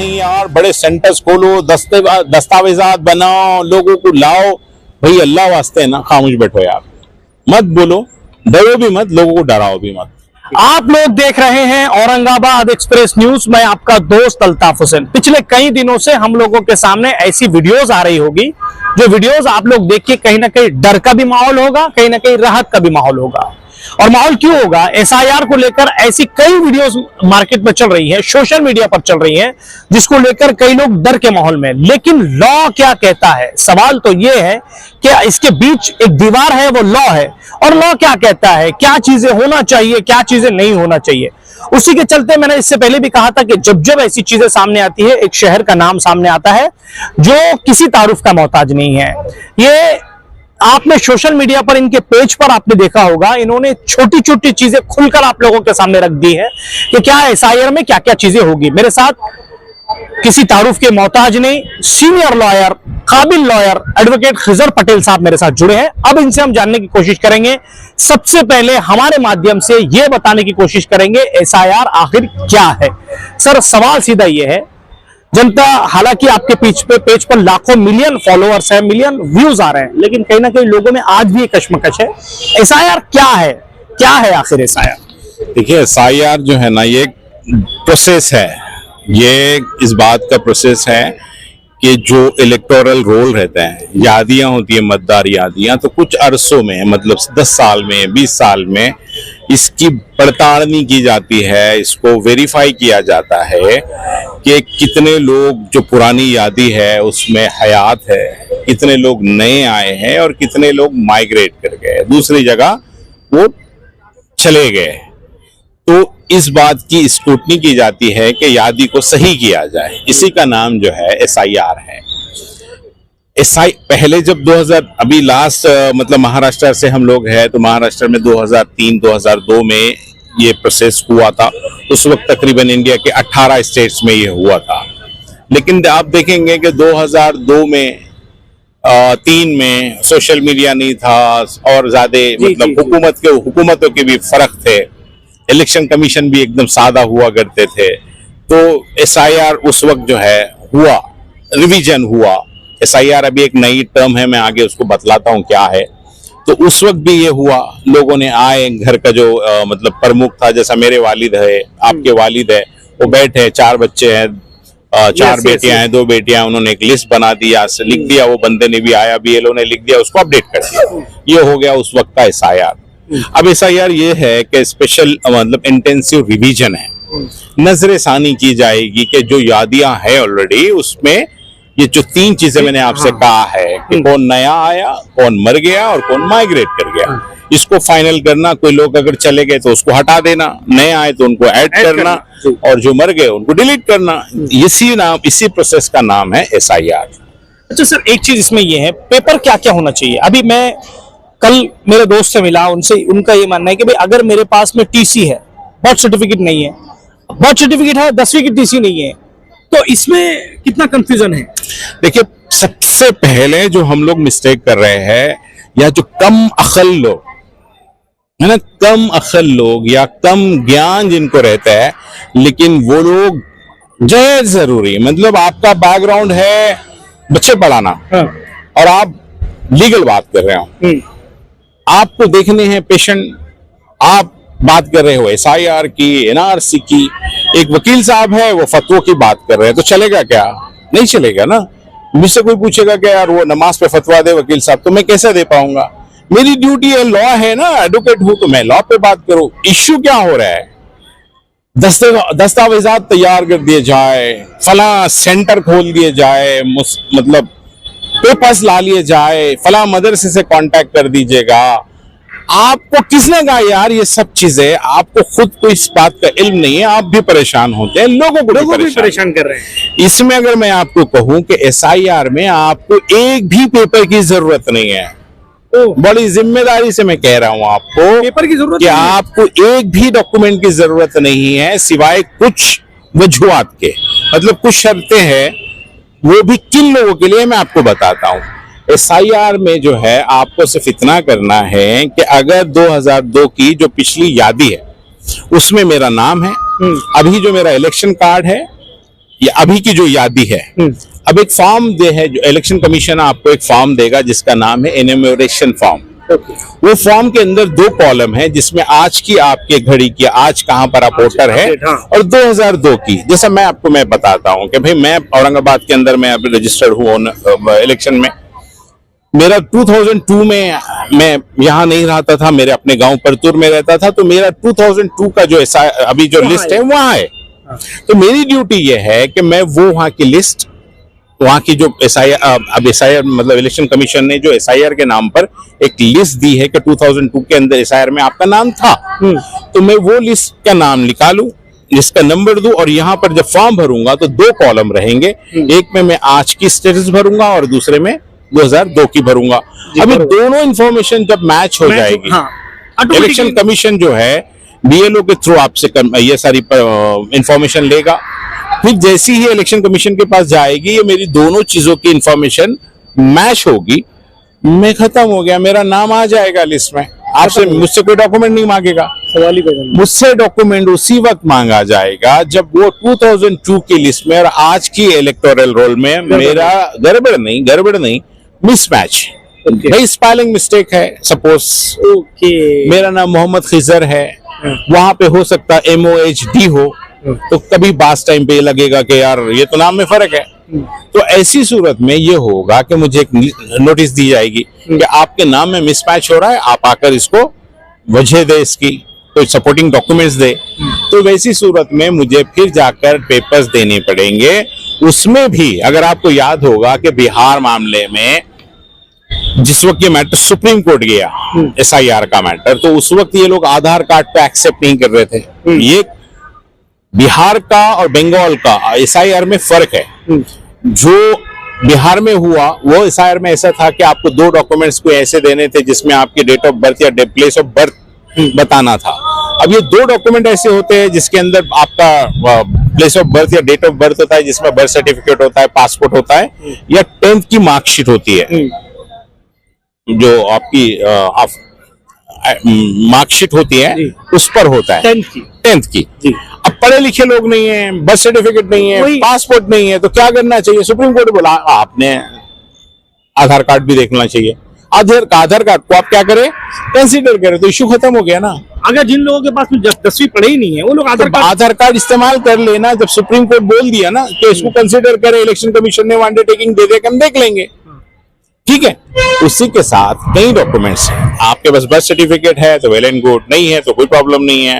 नहीं यार, बड़े सेंटर्स खोलो, दस्तावेजात बनाओ, लोगों को लाओ। भाई अल्लाह वास्ते है ना, खामोश बैठो यार, मत बोलो, डरो भी मत, लोगों को डराओ भी मत। आप लोग देख रहे हैं औरंगाबाद एक्सप्रेस न्यूज। मैं आपका दोस्त अल्ताफ हुसैन। पिछले कई दिनों से हम लोगों के सामने ऐसी वीडियोस आ रही होगी, जो वीडियोस आप लोग देख के कहीं ना कहीं डर का भी माहौल होगा, कहीं ना कहीं राहत का भी माहौल होगा। और माहौल क्यों होगा? एसआईआर को लेकर ऐसी कई वीडियोस मार्केट में चल रही है, सोशल मीडिया पर चल रही है, जिसको लेकर कई लोग डर के माहौल में। लेकिन लॉ क्या कहता है? सवाल तो यह है कि इसके बीच एक दीवार है, वो लॉ है। और लॉ क्या कहता है, क्या चीजें होना चाहिए, क्या चीजें नहीं होना चाहिए। उसी के चलते मैंने इससे पहले भी कहा था कि जब जब ऐसी चीजें सामने आती है, एक शहर का नाम सामने आता है जो किसी तारुफ का मोहताज नहीं है। ये आपने सोशल मीडिया पर, इनके पेज पर आपने देखा होगा, इन्होंने छोटी छोटी चीजें खुलकर आप लोगों के सामने रख दी है कि क्या एसआईआर में क्या क्या चीजें होगी। मेरे साथ किसी तारुफ के मोहताज नहीं, सीनियर लॉयर, काबिल लॉयर एडवोकेट खिजर पटेल साहब मेरे साथ जुड़े हैं। अब इनसे हम जानने की कोशिश करेंगे। सबसे पहले हमारे माध्यम से यह बताने की कोशिश करेंगे एसआईआर आखिर क्या है। सर, सवाल सीधा यह है, जनता, हालांकि आपके पेज पर लाखों मिलियन फॉलोअर्स हैं, मिलियन व्यूज आ रहे हैं, लेकिन कहीं ना कहीं लोगों में आज भी एक कश्मकश है। एसआईआर क्या है? क्या है आखिर एसआईआर? देखिए, एसआईआर जो है ना, ये प्रोसेस है। ये इस बात का प्रोसेस है कि जो इलेक्टोरल रोल रहता है, यादियां होती है, मतदार यादियां, तो कुछ अरसों में, मतलब 10 साल में, 20 साल में इसकी पड़तालनी की जाती है, इसको वेरीफाई किया जाता है कि कितने लोग जो पुरानी यादी है उसमें हयात है, कितने लोग नए आए हैं और कितने लोग माइग्रेट कर गए, दूसरी जगह वो चले गए। तो इस बात की स्क्रूटनी की जाती है कि यादी को सही किया जाए। इसी का नाम जो है एसआईआर है। पहले जब 2000, अभी लास्ट मतलब महाराष्ट्र से हम लोग हैं, तो महाराष्ट्र में 2003-2002 में ये प्रोसेस हुआ था। उस वक्त तकरीबन इंडिया के 18 स्टेट्स में ये हुआ था। लेकिन आप देखेंगे कि 2002 में 3 में सोशल मीडिया नहीं था और ज्यादा मतलब हुकूमतों के भी फर्क थे, इलेक्शन कमीशन भी एकदम सादा हुआ करते थे। तो एसआईआर उस वक्त जो है हुआ, रिवीजन हुआ। एसआईआर अभी एक नई टर्म है, मैं आगे उसको बतलाता हूँ क्या है। तो उस वक्त भी ये हुआ, लोगों ने आए, घर का जो मतलब प्रमुख था, जैसा मेरे वालिद है, आपके वालिद है, वो बैठे, 4 बच्चे हैं, 4 बेटियां हैं, 2 बेटियां, उन्होंने एक लिस्ट बना दिया, लिख दिया, वो बंदे ने भी आया, बीएलओ ने लिख दिया, उसको अपडेट कर दिया। ये हो गया उस वक्त का एसआईआर। अब एसआईआर ये है कि स्पेशल मतलब इंटेंसिव रिवीजन है, नजर सानी की जाएगी कि जो यादियां है ऑलरेडी, उसमें ये जो 3 चीजें मैंने आपसे कहा है कि कौन नया आया, कौन मर गया और कौन माइग्रेट कर गया, इसको फाइनल करना। कोई लोग अगर चले गए तो उसको हटा देना, नए आए तो उनको ऐड करना और जो मर गए उनको डिलीट करना। इसी प्रोसेस का नाम है एसआईआर। अच्छा सर, एक चीज इसमें यह है, पेपर क्या क्या होना चाहिए? अभी मैं कल मेरे दोस्त से मिला, उनका ये मानना है कि भाई अगर मेरे पास में टीसी है, बर्थ सर्टिफिकेट नहीं है, बर्थ सर्टिफिकेट है, 10वीं की टीसी नहीं है, तो इसमें कितना कंफ्यूजन है? देखिए, सबसे पहले जो हम लोग मिस्टेक कर रहे हैं, या जो कम अक्ल लोग है ना, कम अक्ल लोग या कम ज्ञान जिनको रहता है, लेकिन वो लोग जय जरूरी, मतलब आपका बैकग्राउंड है बच्चे पढ़ाना और आप लीगल बात कर रहे हो, आपको देखने हैं पेशेंट, आप बात कर रहे हो एसआईआर की, एनआरसी की, एक वकील साहब है वो फतवों की बात कर रहे हैं, तो चलेगा क्या? नहीं चलेगा ना। मुझसे कोई पूछेगा कि यार वो नमाज पे फतवा दे वकील साहब, तो मैं कैसे दे पाऊंगा? मेरी ड्यूटी है, लॉ है ना, एडवोकेट हूं, तो मैं लॉ पे बात करूं। इश्यू क्या हो रहा है? दस्तावेजात तैयार कर दिए जाए, फला सेंटर खोल दिए जाए, मतलब पेपर्स ला लिए जाए, फला मदरसे से कांटेक्ट कर दीजिएगा। आपको किसने कहा यार ये सब चीजें? आपको खुद को इस बात का इल्म नहीं है, आप भी परेशान होते हैं, लोगों को भी परेशान कर रहे हैं। इसमें अगर मैं आपको कहूं कि एसआईआर में आपको एक भी पेपर की जरूरत नहीं है, बड़ी जिम्मेदारी से मैं कह रहा हूं आपको, पेपर की जरूरत कि आपको एक भी डॉक्यूमेंट की जरूरत नहीं है, सिवाय कुछ वजूहात के, मतलब कुछ शर्तें हैं, वो भी किन लोगों के लिए मैं आपको बताता हूं। एसआईआर में जो है आपको सिर्फ इतना करना है कि अगर 2002 की जो पिछली यादी है उसमें मेरा नाम है, अभी जो मेरा इलेक्शन कार्ड है ये अभी की जो यादी है, अब एक फॉर्म दे है, जो इलेक्शन कमीशन आपको एक फॉर्म देगा जिसका नाम है एन्यूमरेशन फॉर्म। वो फॉर्म के अंदर 2 कॉलम है जिसमें आज की आपके घड़ी की आज कहां पर आप वोटर है और 2002 की। जैसा मैं बताता हूं कि भाई मैं औरंगाबाद के अंदर मैं अभी रजिस्टर्ड हूं इलेक्शन में। मेरा 2002 में मैं यहाँ नहीं रहता था, मेरे अपने गांव परतूर में रहता था, तो मेरा 2002 का जो अभी जो लिस्ट है वहां है। तो मेरी ड्यूटी ये है कि मैं वो वहां की लिस्ट, वहां की जो अब SIR मतलब इलेक्शन कमीशन ने जो SIR के नाम पर एक लिस्ट दी है कि 2002 के अंदर SIR में आपका नाम था, तो मैं वो लिस्ट का नाम निकालूं, लिस्ट का नंबर दूं और यहाँ पर जब फॉर्म भरूंगा तो 2 कॉलम रहेंगे। एक में मैं आज की स्टेटस भरूंगा और दूसरे में 2002 की भरूंगा। अभी दोनों इंफॉर्मेशन जब मैच हो जाएगी, इलेक्शन कमीशन जो है BLO के थ्रू आपसे ये सारी इंफॉर्मेशन लेगा। फिर जैसी ही इलेक्शन कमीशन के पास जाएगी, ये मेरी दोनों चीजों की इंफॉर्मेशन मैच होगी, मैं खत्म हो गया, मेरा नाम आ जाएगा लिस्ट में। आपसे मुझसे कोई डॉक्यूमेंट नहीं मांगेगा, सवाल ही पैदा नहीं। मुझसे डॉक्यूमेंट उसी वक्त मांगा जाएगा जब वो 2002 की लिस्ट में और आज की इलेक्टोरल रोल में मेरा गड़बड़ नहीं मिसमैच, भाई स्पेलिंग मिस्टेक है। सपोज मेरा नाम मोहम्मद खिजर है, वहां पे हो सकता है MOHD हो, तो कभी बास टाइम पे लगेगा कि यार ये तो नाम में फर्क है। तो ऐसी सूरत में ये होगा कि मुझे एक नोटिस दी जाएगी कि आपके नाम में मिसमैच हो रहा है, आप आकर इसको वजह दे, इसकी कोई सपोर्टिंग डॉक्यूमेंट्स दे। तो वैसी सूरत में मुझे फिर जाकर पेपर्स देने पड़ेंगे। उसमें भी अगर आपको याद होगा कि बिहार मामले में जिस वक्त ये मैटर सुप्रीम कोर्ट गया, SIR का मैटर, तो उस वक्त ये लोग आधार कार्ड पे एक्सेप्ट नहीं कर रहे थे। ये बिहार का और बंगाल का SIR में फर्क है। जो बिहार में हुआ वो SIR में ऐसा था कि आपको 2 डॉक्यूमेंट्स को ऐसे देने थे जिसमें आपकी डेट ऑफ बर्थ या प्लेस ऑफ बर्थ बताना था। अब ये 2 डॉक्यूमेंट ऐसे होते हैं जिसके अंदर आपका प्लेस ऑफ बर्थ या डेट ऑफ बर्थ होता है, जिसमें बर्थ सर्टिफिकेट होता है, पासपोर्ट होता है, या 10th की मार्कशीट होती है, जो आपकी मार्कशीट होती है उस पर होता है 10th की। अब पढ़े लिखे लोग नहीं है, बर्थ सर्टिफिकेट नहीं है, पासपोर्ट नहीं है, तो क्या करना चाहिए? सुप्रीम कोर्ट बोला आपने आधार कार्ड भी देखना चाहिए। आधार कार्ड को आप क्या करें, कंसीडर करें, तो इश्यू खत्म हो गया ना। अगर जिन लोगों के पास 10वीं पढ़े ही नहीं है वो लोग आधार कार्ड इस्तेमाल कर लेना। जब सुप्रीम कोर्ट बोल दिया ना कि इसको कंसीडर करें, इलेक्शन कमीशन ने अंडरटेकिंग दे दे, हम देख लेंगे, ठीक है। उसी के साथ कई डॉक्यूमेंट्स हैं। आपके पास बर्थ सर्टिफिकेट है तो वेल एंड गुड, नहीं है तो कोई प्रॉब्लम नहीं है।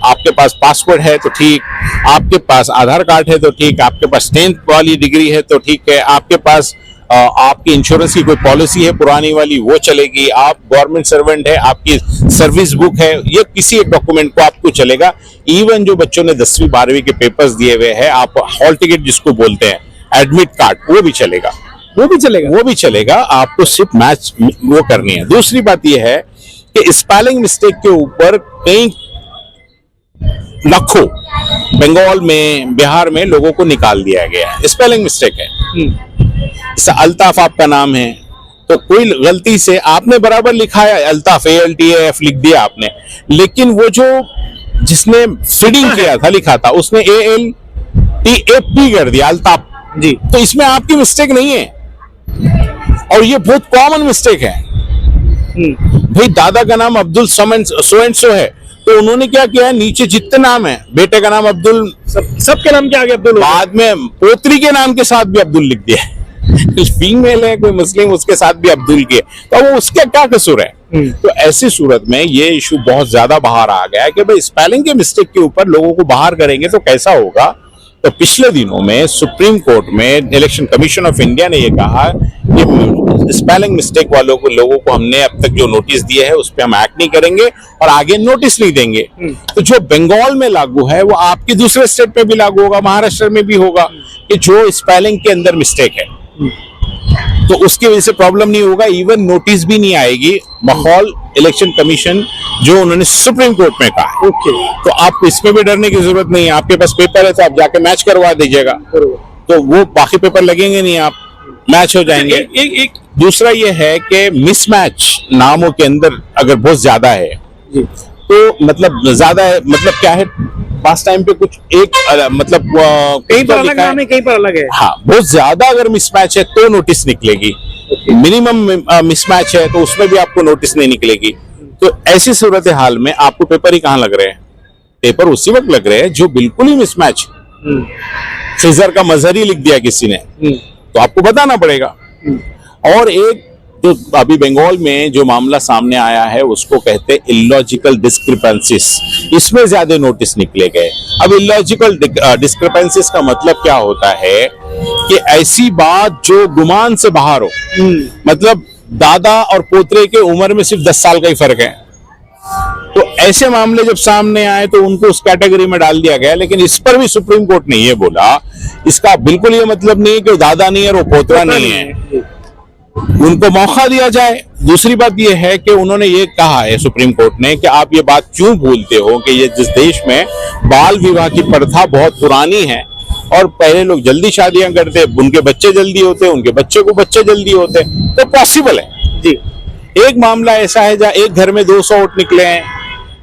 आपके पास पासपोर्ट है तो ठीक, आपके पास आधार कार्ड है तो ठीक, आपके पास 10th वाली डिग्री है तो ठीक है, आपके पास आपकी इंश्योरेंस की कोई पॉलिसी है पुरानी वाली वो चलेगी, आप गवर्नमेंट सर्वेंट है, आपकी सर्विस बुक है, ये किसी एक डॉक्यूमेंट को आपको चलेगा। इवन जो बच्चों ने 10वीं 12वीं के पेपर्स दिए हुए हैं, आप हॉल टिकट जिसको बोलते हैं, एडमिट कार्ड, वो भी चलेगा, वो भी चलेगा। आपको सिर्फ मैच वो करनी है। दूसरी बात यह है कि स्पेलिंग मिस्टेक के ऊपर कई लाखों बंगाल में, बिहार में लोगों को निकाल दिया गया है, स्पेलिंग मिस्टेक है। अल्ताफ आपका नाम है तो कोई गलती से आपने बराबर लिखा है अल्ताफ, ALTAF लिख दिया आपने, लेकिन वो जो जिसने फीडिंग किया था, लिखा था, उसने ALTAP कर दिया, अल्ताफ जी। तो इसमें आपकी मिस्टेक नहीं है और ये बहुत कॉमन मिस्टेक है। भाई दादा का नाम अब्दुल सो एंड सो है, तो उन्होंने क्या किया है, नीचे जितने नाम है, बेटे का नाम अब्दुल, सबके नाम के आगे अब्दुल, बाद में पोत्री के नाम के साथ भी अब्दुल लिख दिया। फीमेल है कोई मुस्लिम, उसके साथ भी अब्दुल के, तो वो उसका क्या कसूर है? तो ऐसी सूरत में ये इशू बहुत ज्यादा बाहर आ गया है कि भाई स्पेलिंग के मिस्टेक के ऊपर लोगों को बाहर करेंगे तो कैसा होगा। तो पिछले दिनों में सुप्रीम कोर्ट में इलेक्शन कमीशन ऑफ इंडिया ने ये कहा कि स्पेलिंग मिस्टेक वालों को, लोगों को हमने अब तक जो नोटिस दिए है उस पर हम एक्ट नहीं करेंगे और आगे नोटिस नहीं देंगे। तो जो बंगाल में लागू है वो आपके दूसरे स्टेट में भी लागू होगा, महाराष्ट्र में भी होगा, कि जो स्पेलिंग के अंदर मिस्टेक है तो उसकी वजह से प्रॉब्लम नहीं होगा, इवन नोटिस भी नहीं आएगी। माहौल इलेक्शन कमीशन जो उन्होंने सुप्रीम कोर्ट में कहा, तो आपको इसमें भी डरने की जरूरत नहीं है। आपके पास पेपर है तो आप जाके मैच करवा दीजिएगा, तो वो बाकी पेपर लगेंगे नहीं, आप मैच हो जाएंगे। एक दूसरा ये है कि मिसमैच नामों के अंदर अगर बहुत ज्यादा है तो मतलब ज्यादा है, मतलब क्या है, पास टाइम पे कुछ एक मतलब कहीं पर अलग लिखा है। नाम है, कहीं पर अलग है। हाँ, बहुत ज्यादा अगर मिसमैच है तो नोटिस निकलेगी, मिनिमम मिसमैच है तो उसमें भी आपको नोटिस नहीं निकलेगी। तो ऐसी सूरत हाल में आपको पेपर ही कहाँ लग रहे हैं? पेपर उसी वक्त लग रहे हैं जो बिल्कुल ही मिसमैच, खिजर का मजहर ही लिख दिया किसी ने, तो आपको बताना पड़ेगा। और एक जो अभी बंगाल में जो मामला सामने आया है उसको कहते हैं इलॉजिकल डिस्क्रिपेंसीज, इसमें ज्यादा नोटिस निकले गए। अब इलॉजिकल डिस्क्रिपेंसीज का मतलब क्या होता है कि ऐसी बात जो गुमान से बाहर हो, मतलब दादा और पोतरे के उम्र में सिर्फ 10 साल का ही फर्क है, तो ऐसे मामले जब सामने आए तो उनको उस कैटेगरी में डाल दिया गया। लेकिन इस पर भी सुप्रीम कोर्ट ने ये बोला, इसका बिल्कुल ये मतलब नहीं कि दादा नहीं है और वो पोतरा नहीं है, उनको मौका दिया जाए। दूसरी बात यह है कि उन्होंने ये कहा है सुप्रीम कोर्ट ने कि आप ये बात क्यों भूलते हो कि ये जिस देश में बाल विवाह की प्रथा बहुत पुरानी है और पहले लोग जल्दी शादियां करते, उनके बच्चे जल्दी होते, उनके बच्चे को बच्चे जल्दी होते, तो पॉसिबल है जी। एक मामला ऐसा है जहां एक घर में 200 वोट निकले हैं,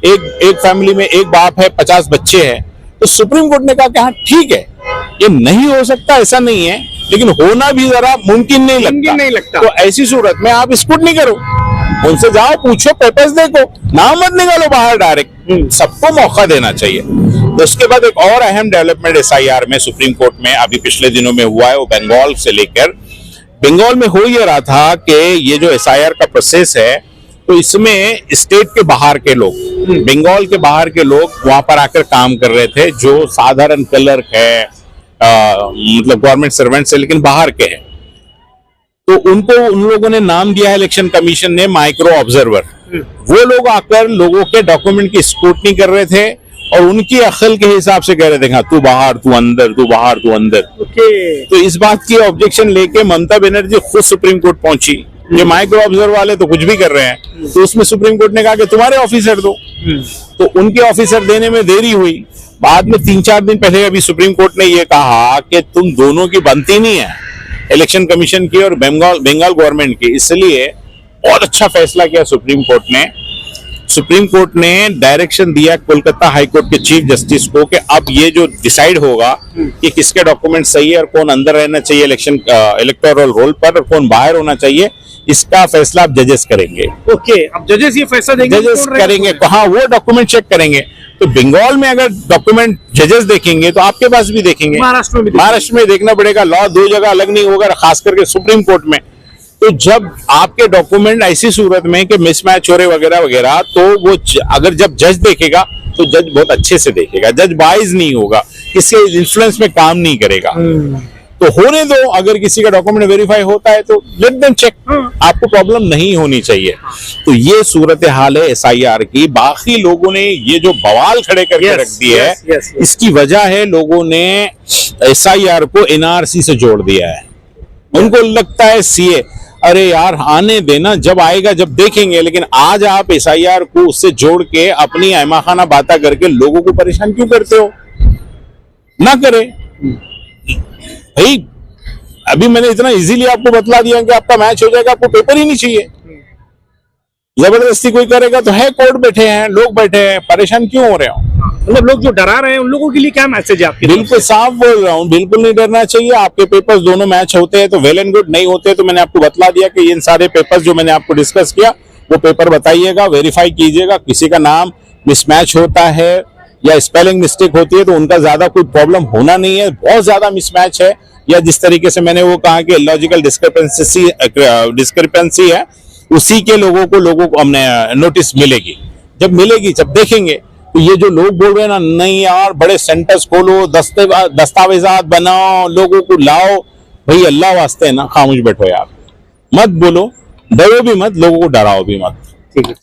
एक फैमिली में एक बाप है, 50 बच्चे हैं, तो सुप्रीम कोर्ट ने कहा कि हाँ ठीक है, ये नहीं हो सकता ऐसा नहीं है, लेकिन होना भी जरा मुमकिन नहीं लगता। तो ऐसी सूरत में आप स्क्रूटनी करो, उनसे जाओ, पूछो, पेपर्स देखो, नाम मत निकालो बाहर डायरेक्ट, सबको मौका देना चाहिए। तो उसके बाद एक और अहम डेवलपमेंट एसआईआर में सुप्रीम कोर्ट में अभी पिछले दिनों में हुआ है, वो बंगाल से लेकर, बंगाल में हो ये रहा था कि ये जो एसआईआर का प्रोसेस है तो इसमें स्टेट के बाहर के लोग, बंगाल के बाहर के लोग वहां पर आकर काम कर रहे थे, जो साधारण क्लर्क है, मतलब गवर्नमेंट सर्वेंट्स है लेकिन बाहर के हैं, तो उनको उन लोगों ने नाम दिया है इलेक्शन कमीशन ने माइक्रो ऑब्जर्वर। वो लोग आकर लोगों के डॉक्यूमेंट की स्क्रूटनी कर रहे थे और उनकी अकल के हिसाब से कह रहे थे, हाँ तू बाहर, तू अंदर, तू बाहर, तू अंदर। तो इस बात की ऑब्जेक्शन लेके ममता बनर्जी खुद सुप्रीम कोर्ट पहुंची, ये माइक्रो ऑब्जर्वर वाले तो कुछ भी कर रहे हैं। तो उसमें सुप्रीम कोर्ट ने कहा कि तुम्हारे ऑफिसर दो, तो उनके ऑफिसर देने में देरी हुई। बाद में 3-4 दिन पहले अभी सुप्रीम कोर्ट ने ये कहा कि तुम दोनों की बनती नहीं है, इलेक्शन कमीशन की और बंगाल गवर्नमेंट की, इसलिए बहुत अच्छा फैसला किया सुप्रीम कोर्ट ने। सुप्रीम कोर्ट ने डायरेक्शन दिया कोलकाता हाई कोर्ट के चीफ जस्टिस को कि अब ये जो डिसाइड होगा कि किसके डॉक्यूमेंट सही है और कौन अंदर रहना चाहिए इलेक्टोरल रोल पर और कौन बाहर होना चाहिए, इसका फैसला अब जजेस करेंगे। ओके, अब जजेस ये फैसला देंगे, जजेस करेंगे, हाँ वो डॉक्यूमेंट चेक करेंगे। तो बंगाल में अगर डॉक्यूमेंट जजेस देखेंगे तो आपके पास भी देखेंगे, महाराष्ट्र में देखना पड़ेगा। लॉ दो जगह अलग नहीं होगा, खास करके सुप्रीम कोर्ट में। तो जब आपके डॉक्यूमेंट ऐसी सूरत में कि मिसमैच हो रहे वगैरह वगैरह, तो वो अगर जब जज देखेगा तो जज बहुत अच्छे से देखेगा, जज बाइज नहीं होगा, किसी इन्फ्लुएंस में काम नहीं करेगा। तो होने दो, अगर किसी का डॉक्यूमेंट वेरीफाई होता है तो लेट देम चेक, आपको प्रॉब्लम नहीं होनी चाहिए। तो ये सूरत हाल है एसआईआर की। बाकी लोगों ने ये जो बवाल खड़े करके रख दिए है, इसकी वजह है लोगों ने एसआईआर को एनआरसी से जोड़ दिया है। उनको लगता है सीए, अरे यार आने देना, जब आएगा जब देखेंगे। लेकिन आज आप एसआईआर को उससे जोड़ के अपनी अहमाखाना बातें करके लोगों को परेशान क्यों करते हो? ना करे भाई, अभी मैंने इतना इजीली आपको बतला दिया कि आपका मैच हो जाएगा, आपको पेपर ही नहीं चाहिए। जबरदस्ती कोई करेगा तो है, कोर्ट बैठे हैं, लोग बैठे हैं, परेशान क्यों हो रहे हो? मतलब लोग जो डरा रहे हैं उन लोगों के लिए क्या मैसेज है आपके? बिल्कुल साफ बोल रहा हूँ, बिल्कुल नहीं डरना चाहिए। आपके पेपर्स दोनों मैच होते हैं तो वेल एंड गुड, नहीं होते तो मैंने आपको बतला दिया कि इन सारे पेपर्स जो मैंने आपको डिस्कस किया वो पेपर बताइएगा, वेरीफाई कीजिएगा। किसी का नाम मिसमैच होता है या स्पेलिंग मिस्टेक होती है तो उनका ज्यादा कोई प्रॉब्लम होना नहीं है। बहुत ज्यादा मिसमैच है या जिस तरीके से मैंने वो कहा कि लॉजिकल डिस्क्रिपेंसी है, उसी के लोगों को हमने नोटिस मिलेगी। जब मिलेगी, जब देखेंगे, तो ये जो लोग बोल रहे हैं ना, नहीं यार बड़े सेंटर्स खोलो, दस्तावेजात बनाओ, लोगों को लाओ, भाई अल्लाह वास्ते ना खामोश बैठो यार, मत बोलो, डरो भी मत, लोगों को डराओ भी मत। ठीक है।